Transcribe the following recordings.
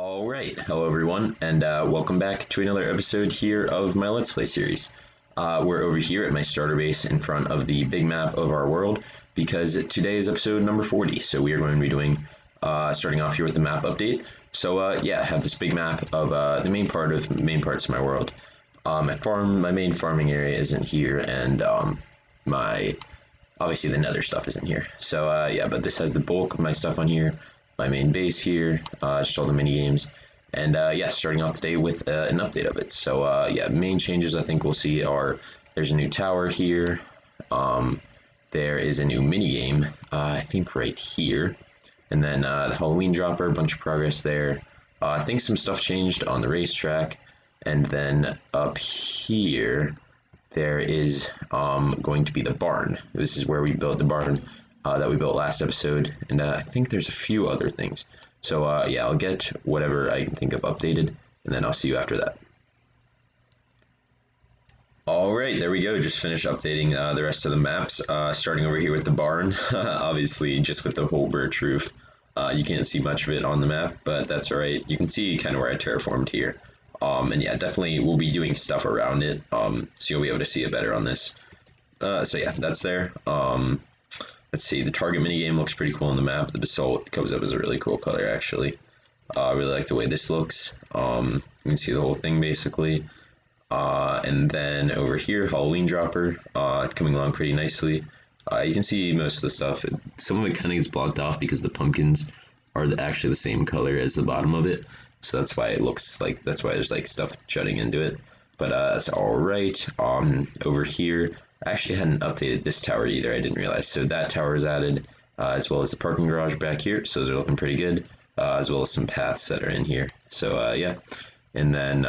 Alright, hello everyone, and welcome back to another episode here of my Let's Play series. We're over here at my starter base in front of the big map of our world, because today is episode number 40, so we are going to be doing, starting off here with the map update. So yeah, I have this big map of the main parts of my world. My main farming area isn't here, and obviously the nether stuff isn't here. So yeah, but this has the bulk of my stuff on here. My main base here, just all the mini games, and yeah, starting off today with an update of it. So yeah, main changes I think we'll see are there's a new tower here, there is a new mini game, I think right here, and then the Halloween dropper, a bunch of progress there. I think some stuff changed on the racetrack, and then up here there is going to be the barn. This is where we built the barn that we built last episode, and I think there's a few other things. So yeah, I'll get whatever I can think of updated, and then I'll see you after that. Alright, there we go, just finished updating the rest of the maps, starting over here with the barn, obviously just with the whole birch roof. You can't see much of it on the map, but that's alright. You can see kind of where I terraformed here. And yeah, definitely we'll be doing stuff around it, so you'll be able to see it better on this. So yeah, that's there. Let's see, the target minigame looks pretty cool on the map. The basalt comes up as a really cool color, actually. I really like the way this looks. You can see the whole thing, basically. And then over here, Halloween dropper, coming along pretty nicely. You can see most of the stuff. Some of it kind of gets blocked off because the pumpkins are actually the same color as the bottom of it. So that's why it looks like, that's why there's like stuff jutting into it. But that's alright. Over here, I actually hadn't updated this tower either, I didn't realize. So that tower is added, as well as the parking garage back here, so those are looking pretty good, as well as some paths that are in here. So yeah, and then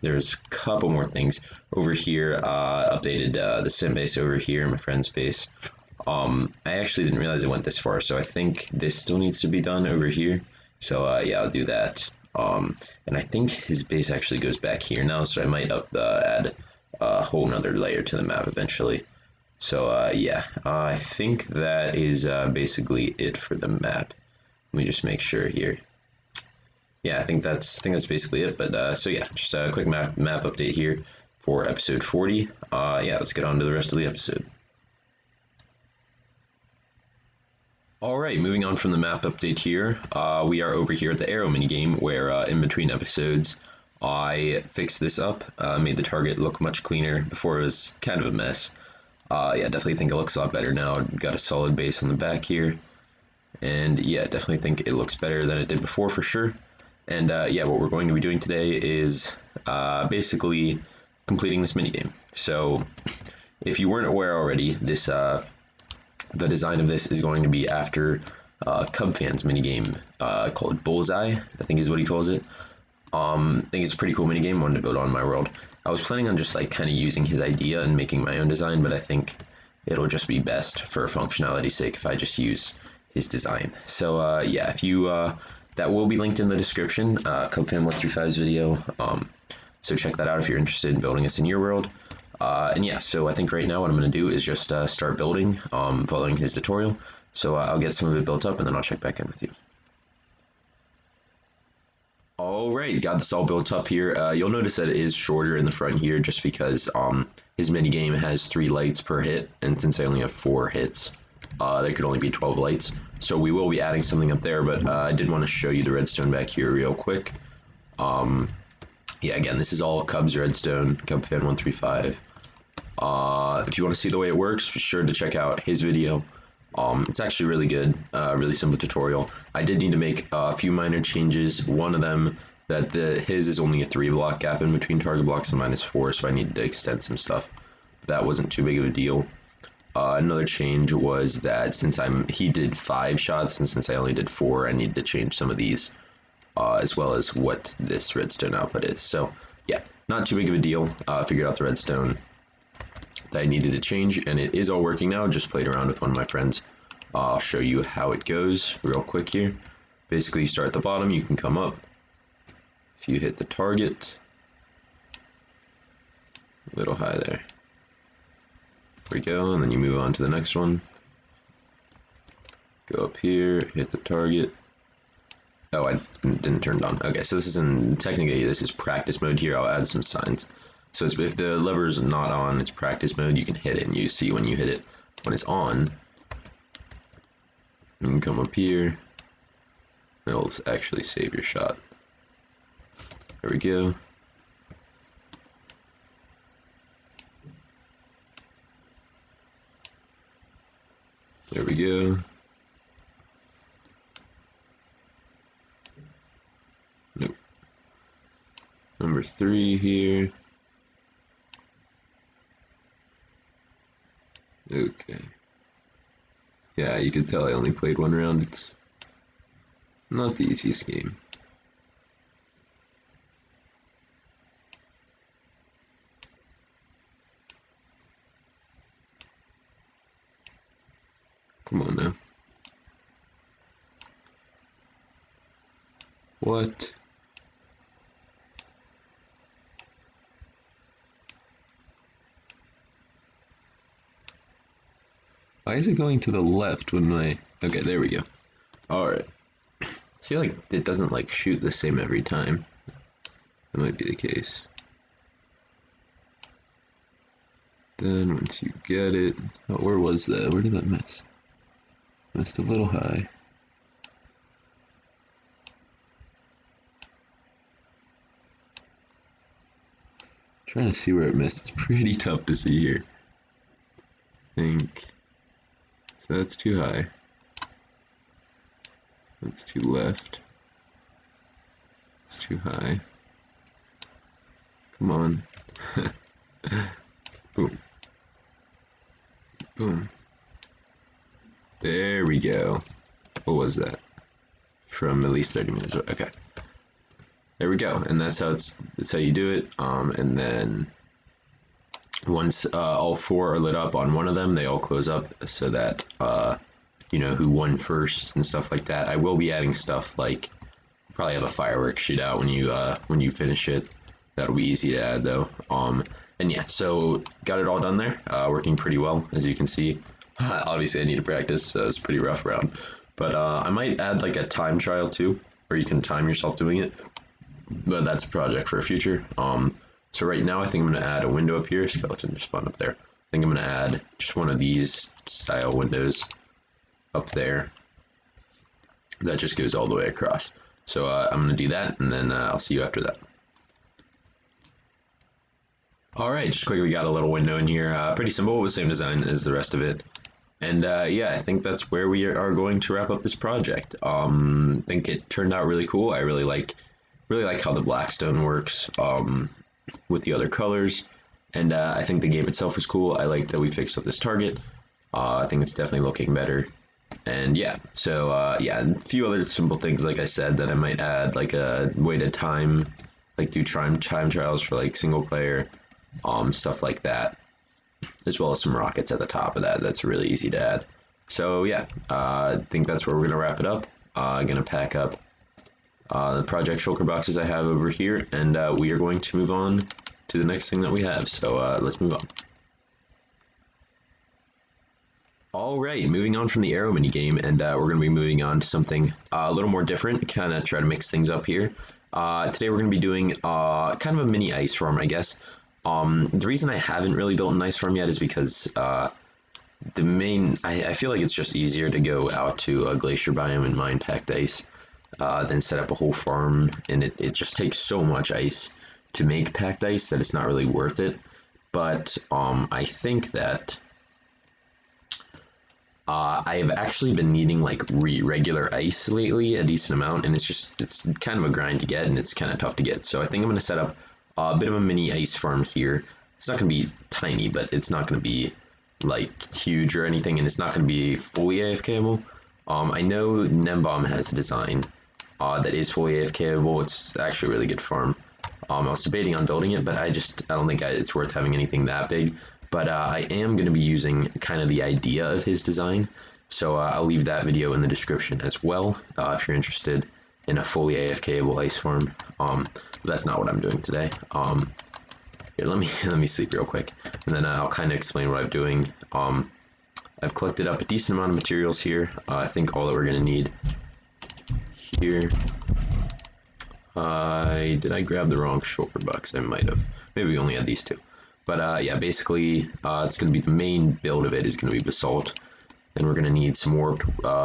there's a couple more things. Over here, updated the sim base over here, my friend's base. I actually didn't realize it went this far, so I think this still needs to be done over here. So yeah, I'll do that. And I think his base actually goes back here now, so I might add a whole nother layer to the map eventually. So yeah, I think that is basically it for the map. Let me just make sure here. Yeah, I think that's basically it. But so yeah, just a quick map update here for episode 40. Yeah, let's get on to the rest of the episode. Alright, moving on from the map update here, we are over here at the arrow minigame where in between episodes I fixed this up, made the target look much cleaner. Before it was kind of a mess. Yeah, definitely think it looks a lot better now. Got a solid base on the back here, and yeah, definitely think it looks better than it did before for sure. And yeah, what we're going to be doing today is basically completing this minigame. So if you weren't aware already, this the design of this is going to be after Cub Fan's minigame called Bullseye, I think is what he calls it. I think it's a pretty cool minigame, wanted to build on my world. I was planning on just like kind of using his idea and making my own design, but I think it'll just be best for functionality's sake if I just use his design. So yeah, if you that will be linked in the description, Cubfan 135's video. So check that out if you're interested in building this in your world. And yeah, so I think right now what I'm going to do is just start building, following his tutorial. So I'll get some of it built up and then I'll check back in with you. Alright, got this all built up here. You'll notice that it is shorter in the front here just because his minigame has 3 lights per hit, and since I only have 4 hits, there could only be 12 lights. So we will be adding something up there, but I did want to show you the redstone back here real quick. Yeah, again, this is all Cub's redstone, Cubfan135. If you want to see the way it works, be sure to check out his video. It's actually really good, really simple tutorial. I did need to make a few minor changes. One of them, that his is only a 3-block gap in between target blocks and mine is 4, so I needed to extend some stuff. That wasn't too big of a deal. Another change was that since he did 5 shots, and since I only did 4, I needed to change some of these, as well as what this redstone output is. So yeah, not too big of a deal. Figured out the redstone that I needed to change, and it is all working now. Just played around with one of my friends. I'll show you how it goes real quick here. Basically, you start at the bottom, you can come up. If you hit the target, a little high there. There we go, and then you move on to the next one. Go up here, hit the target, Oh, I didn't turn it on. Okay, so technically this is practice mode here. I'll add some signs. So if the lever is not on, it's practice mode. You can hit it and you see when you hit it. When it's on, you can come up here. It'll actually save your shot. There we go. There we go. Nope. Number 3 here. Okay. Yeah, you can tell I only played one round. It's not the easiest game. Come on now. What? Why is it going to the left when my... Okay, there we go. Alright. I feel like it doesn't like shoot the same every time. That might be the case. Then once you get it... Oh, where was that? Where did that miss? Missed a little high. Trying to see where it missed. It's pretty tough to see here. I think... So that's too high. That's too left. It's too high. Come on. Boom. Boom. There we go. What was that? From at least 30 minutes. Okay. There we go. And that's how you do it. And then once all 4 are lit up on one of them, they all close up so that you know who won first and stuff like that. I will be adding stuff like probably have a fireworks shootout when you finish it. That'll be easy to add though. And yeah, so got it all done there. Working pretty well, as you can see. Obviously I need to practice, so it's a pretty rough round. But I might add like a time trial too, where you can time yourself doing it. But that's a project for a future. So right now I think I'm going to add a window up here. Skeleton just spawned up there. I think I'm going to add just one of these style windows up there. That just goes all the way across. So I'm going to do that, and then I'll see you after that. Alright, just quickly got a little window in here. Pretty simple, the same design as the rest of it. And yeah, I think that's where we are going to wrap up this project. I think it turned out really cool. I really like how the blackstone works with the other colors. And I think the game itself was cool. I like that we fixed up this target. I think it's definitely looking better. And yeah, so yeah, a few other simple things, like I said, that I might add, like a way to time, like do time trials for like single player, stuff like that, as well as some rockets at the top of that. That's really easy to add. So yeah, I think that's where we're gonna wrap it up. Gonna pack up the project shulker boxes I have over here, and we are going to move on to the next thing that we have. So let's move on. Alright, moving on from the arrow mini game, and we're going to be moving on to something a little more different, kind of try to mix things up here. Today we're going to be doing kind of a mini ice farm, I guess. The reason I haven't really built an ice farm yet is because I feel like it's just easier to go out to a glacier biome and mine packed ice than set up a whole farm, and it just takes so much ice to make packed ice that it's not really worth it. But I think that I've actually been needing like regular ice lately, a decent amount, and it's kind of a grind to get, and it's kind of tough to get. So I think I'm going to set up a bit of a mini ice farm here. It's not going to be tiny, but it's not going to be like huge or anything, and it's not going to be fully AFKable. I know Nembomb has a design that is fully AFKable. It's actually a really good farm. I was debating on building it, but I don't think it's worth having anything that big. But I am going to be using kind of the idea of his design, so I'll leave that video in the description as well if you're interested in a fully AFKable ice farm. That's not what I'm doing today. Here, let me sleep real quick, and then I'll kind of explain what I'm doing. I've collected up a decent amount of materials here. I think all that we're going to need here. Did I grab the wrong shulker box? I might have. Maybe we only had these two. But yeah, basically, it's going to be the main build of it is going to be basalt. Then we're going to need some warp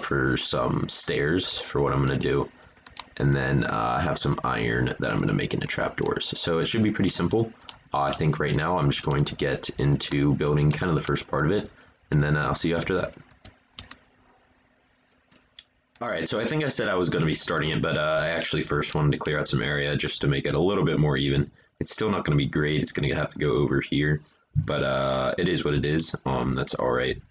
for some stairs for what I'm going to do. And then have some iron that I'm going to make into trapdoors. So it should be pretty simple. I think right now I'm just going to get into building kind of the first part of it. And then I'll see you after that. Alright, so I think I said I was going to be starting it, but I actually first wanted to clear out some area just to make it a little bit more even. It's still not going to be great, it's going to have to go over here, but it is what it is. That's alright.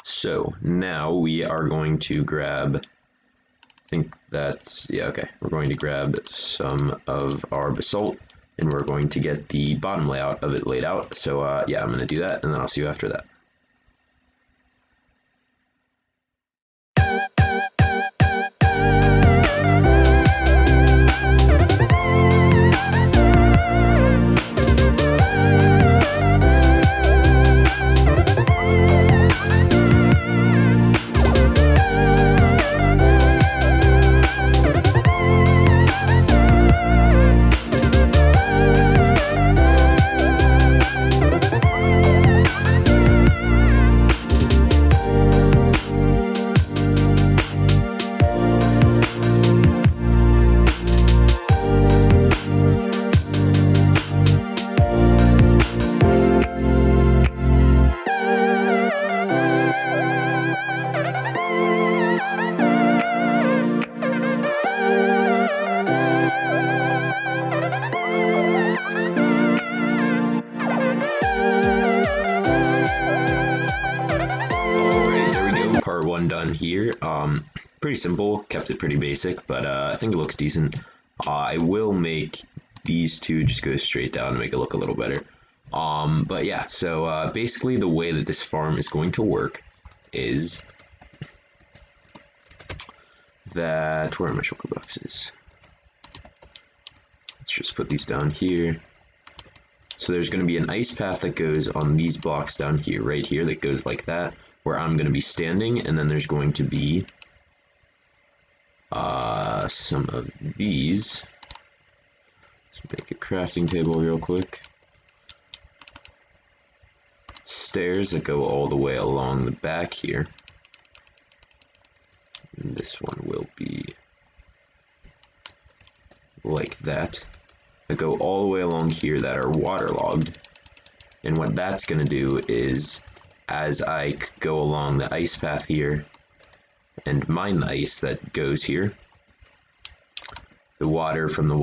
So now we are going to grab, I think that's, yeah, okay. We're going to grab some of our basalt, and we're going to get the bottom layout of it laid out. So yeah, I'm going to do that, and then I'll see you after that. Part one done here. Pretty simple, kept it pretty basic, but I think it looks decent. I will make these two just go straight down to make it look a little better. But yeah, so basically the way that this farm is going to work is that, where are my shulker boxes? Let's just put these down here. So there's going to be an ice path that goes on these blocks down here, right here, that goes like that, where I'm going to be standing, and then there's going to be some of these. Let's make a crafting table real quick. Stairs that go all the way along the back here. And this one will be like that. That go all the way along here that are waterlogged. And what that's going to do is, as I go along the ice path here and mine the ice that goes here, the water from the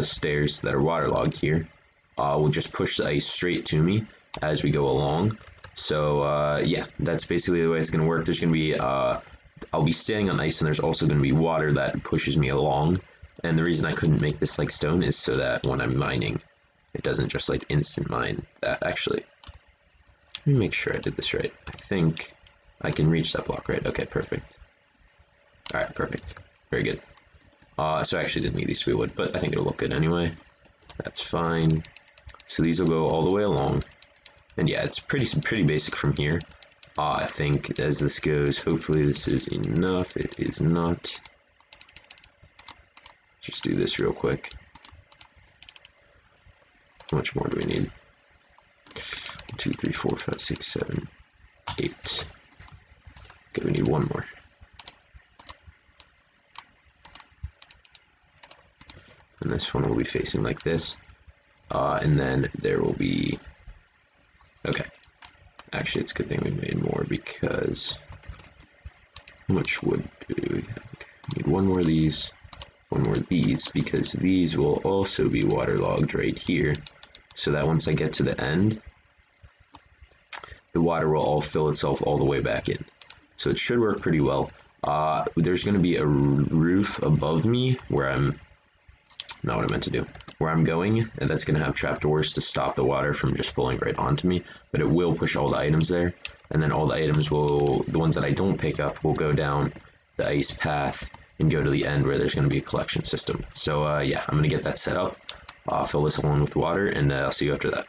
stairs that are waterlogged here will just push the ice straight to me as we go along. So yeah, that's basically the way it's going to work. There's going to be I'll be standing on ice, and there's also going to be water that pushes me along. And the reason I couldn't make this like stone is so that when I'm mining, it doesn't just like instant mine that. Actually, let me make sure I did this right. I think I can reach that block, right? Okay, perfect. Alright, perfect. Very good. So I actually didn't need these to be wood, but I think it'll look good anyway. That's fine. So these will go all the way along. And yeah, it's pretty basic from here. I think as this goes, hopefully this is enough. It is not. Just do this real quick. How much more do we need? 1, 2, 3, 4, 5, 6, 7, 8. Okay, we need one more. And this one will be facing like this. And then there will be... Okay. Actually, it's a good thing we made more because... How much wood do we have? Okay. We need one more of these. One more of these, because these will also be waterlogged right here. So that once I get to the end, the water will all fill itself all the way back in. So it should work pretty well. There's going to be a roof above me where I'm... Not what I meant to do. Where I'm going, and that's going to have trapdoors to stop the water from just falling right onto me. But it will push all the items there. And then all the items will... The ones that I don't pick up will go down the ice path and go to the end where there's going to be a collection system. So yeah, I'm going to get that set up. Fill this along with water, and I'll see you after that.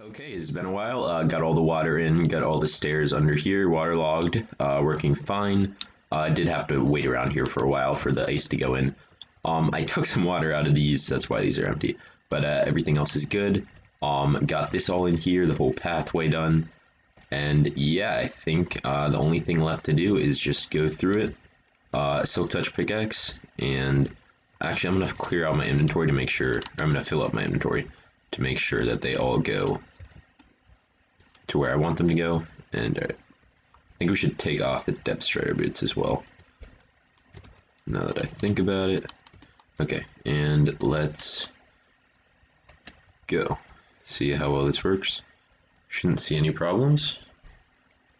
Okay, it's been a while. Got all the water in, got all the stairs under here waterlogged, working fine. I did have to wait around here for a while for the ice to go in. I took some water out of these, that's why these are empty. But everything else is good. Got this all in here, the whole pathway done. And yeah, I think the only thing left to do is just go through it. Silk Touch pickaxe, and actually I'm going to clear out my inventory to make sure, I'm going to fill up my inventory to make sure that they all go to where I want them to go. And I think we should take off the depth strider boots as well, now that I think about it. Okay, and let's go. See how well this works. Shouldn't see any problems.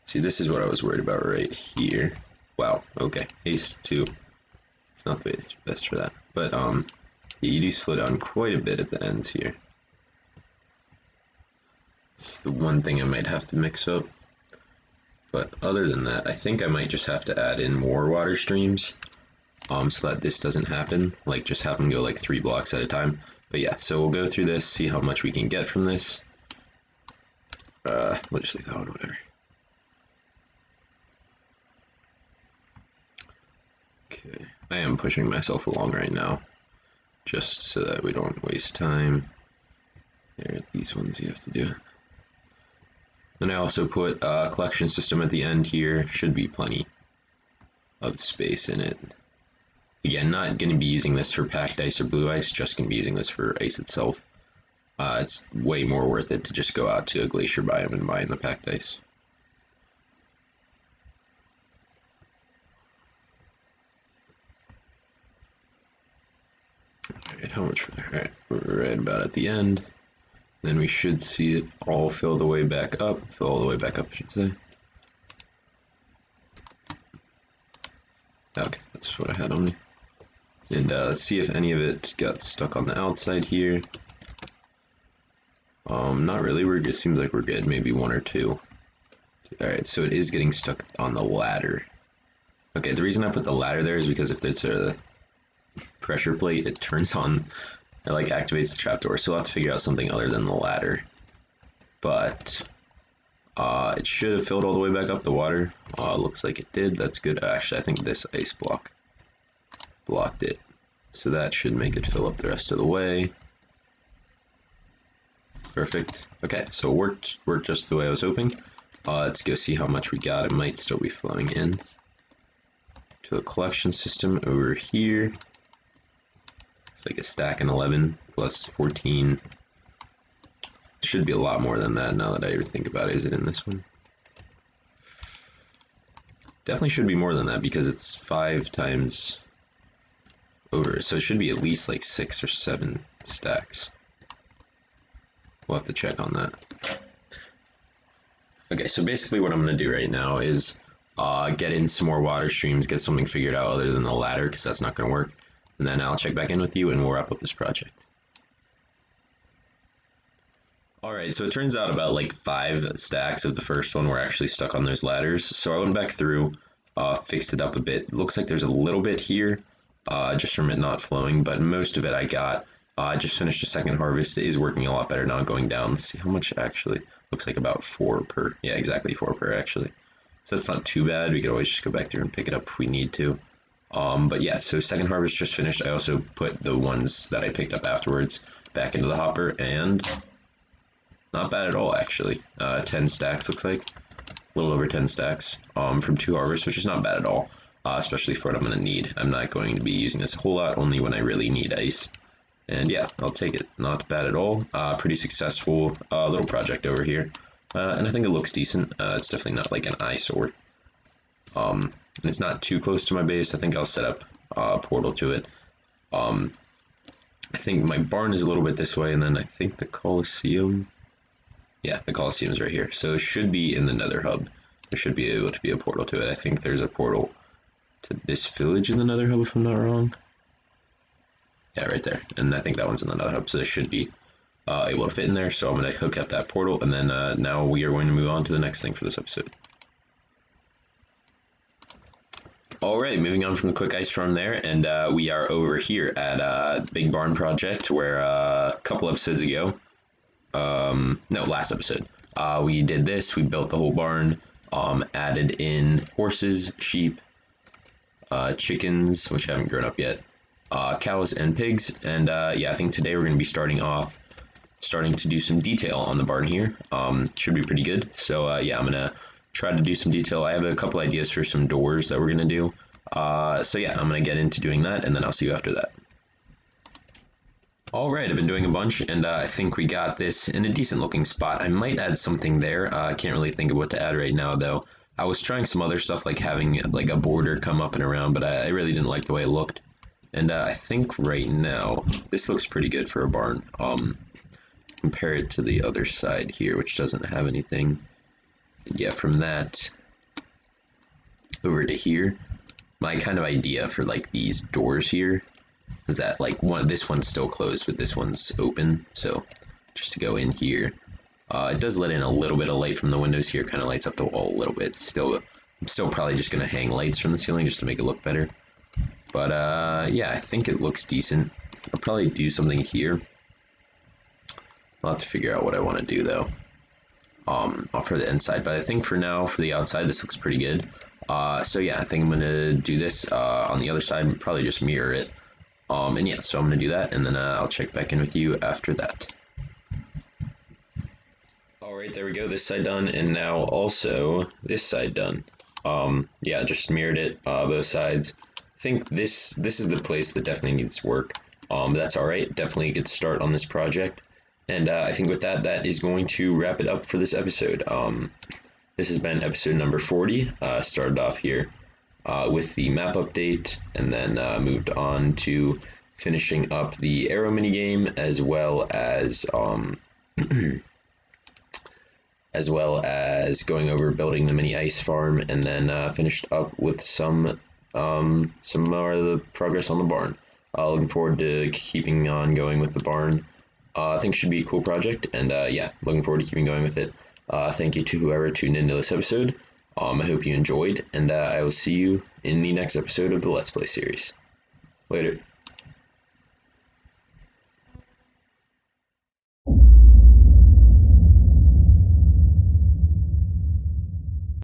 See, this is what I was worried about right here. Wow, okay, haste 2. It's not the best for that. But, yeah, you do slow down quite a bit at the ends here. It's the one thing I might have to mix up. But other than that, I think I might just have to add in more water streams, so that this doesn't happen. Like, just have them go like 3 blocks at a time. But yeah, so we'll go through this, see how much we can get from this. We'll just leave that one, whatever. Okay, I am pushing myself along right now, just so that we don't waste time. There are these ones you have to do. Then I also put a collection system at the end here. Should be plenty of space in it. Again, not going to be using this for packed ice or blue ice, just going to be using this for ice itself. It's way more worth it to just go out to a glacier biome and mine the packed ice. Alright, how much? Alright, we're right about at the end. Then we should see it all fill the way back up. Fill all the way back up, I should say. Okay, that's what I had on me. And let's see if any of it got stuck on the outside here. Not really, it seems like we're good, maybe 1 or 2. Alright, so it is getting stuck on the ladder. Okay, the reason I put the ladder there is because if it's a pressure plate, it turns on, it like activates the trapdoor, so we'll have to figure out something other than the ladder. But it should have filled all the way back up the water. Looks like it did, that's good. Actually, I think this ice block blocked it, so that should make it fill up the rest of the way. Perfect. Okay, so it worked just the way I was hoping. Let's go see how much we got. It might still be flowing in to the collection system over here. It's like a stack and 11 plus 14. Should be a lot more than that now that I ever think about it. Is it in this one? Definitely should be more than that because it's 5 times over. So it should be at least like 6 or 7 stacks. We'll have to check on that. Okay, so basically what I'm going to do right now is get in some more water streams, get something figured out other than the ladder, because that's not going to work. And then I'll check back in with you and we'll wrap up this project. Alright, so it turns out about like 5 stacks of the first one were actually stuck on those ladders. So I went back through, fixed it up a bit. It looks like there's a little bit here, just from it not flowing, but most of it I got. I just finished a second harvest. It is working a lot better now, going down. Let's see how much actually. Looks like about 4 per. Yeah, exactly 4 per actually. So that's not too bad. We could always just go back through and pick it up if we need to. But yeah, so second harvest just finished. I also put the ones that I picked up afterwards back into the hopper, and not bad at all actually. 10 stacks looks like. A little over 10 stacks from 2 harvests, which is not bad at all, especially for what I'm going to need. I'm not going to be using this a whole lot, only when I really need ice. And yeah, I'll take it. Not bad at all. Pretty successful little project over here. And I think it looks decent. It's definitely not like an eyesore. And it's not too close to my base. I think I'll set up a portal to it. I think my barn is a little bit this way, and then I think the Coliseum. Yeah, the Coliseum is right here. So it should be in the Nether Hub. There should be able to be a portal to it. I think there's a portal to this village in the Nether Hub, if I'm not wrong. Yeah, right there. And I think that one's in the Nether Hub, so it should be able to fit in there. So I'm going to hook up that portal, and then now we are going to move on to the next thing for this episode. Alright, moving on from the quick ice storm there, and we are over here at Big Barn Project, where a couple episodes ago, no, last episode. We did this. We built the whole barn. Added in horses, sheep, chickens, which haven't grown up yet, cows and pigs. And yeah, I think today we're going to be starting to do some detail on the barn here. Should be pretty good. So yeah, I'm going to try to do some detail. I have a couple ideas for some doors that we're going to do. So yeah, I'm going to get into doing that, and then I'll see you after that. All right, I've been doing a bunch, and I think we got this in a decent looking spot. I might add something there. I can't really think of what to add right now, though. I was trying some other stuff, like having like a border come up and around, but I really didn't like the way it looked. And I think right now this looks pretty good for a barn. Compare it to the other side here, which doesn't have anything. And yeah, from that over to here, my kind of idea for like these doors here is that like this one's still closed, but this one's open. So just to go in here, it does let in a little bit of light from the windows here, kind of lights up the wall a little bit. I'm still probably just gonna hang lights from the ceiling just to make it look better. But yeah, I think it looks decent. I'll probably do something here. I'll have to figure out what I want to do though. For the inside, but I think for now, for the outside, this looks pretty good. So yeah, I think I'm gonna do this on the other side, probably just mirror it. And yeah, so I'm gonna do that, and then I'll check back in with you after that. Alright, there we go, this side done, and now also this side done. Yeah, just mirrored it, both sides. I think this is the place that definitely needs work. But that's alright, definitely a good start on this project. And I think with that, that is going to wrap it up for this episode. This has been episode number 40. Started off here with the map update, and then moved on to finishing up the arrow minigame, as well as as well as going over building the mini ice farm, and then finished up with some more of the progress on the barn. Looking forward to keeping on going with the barn. I think it should be a cool project, and yeah, looking forward to keeping going with it. Thank you to whoever tuned into this episode. I hope you enjoyed, and I will see you in the next episode of the Let's Play series. Later.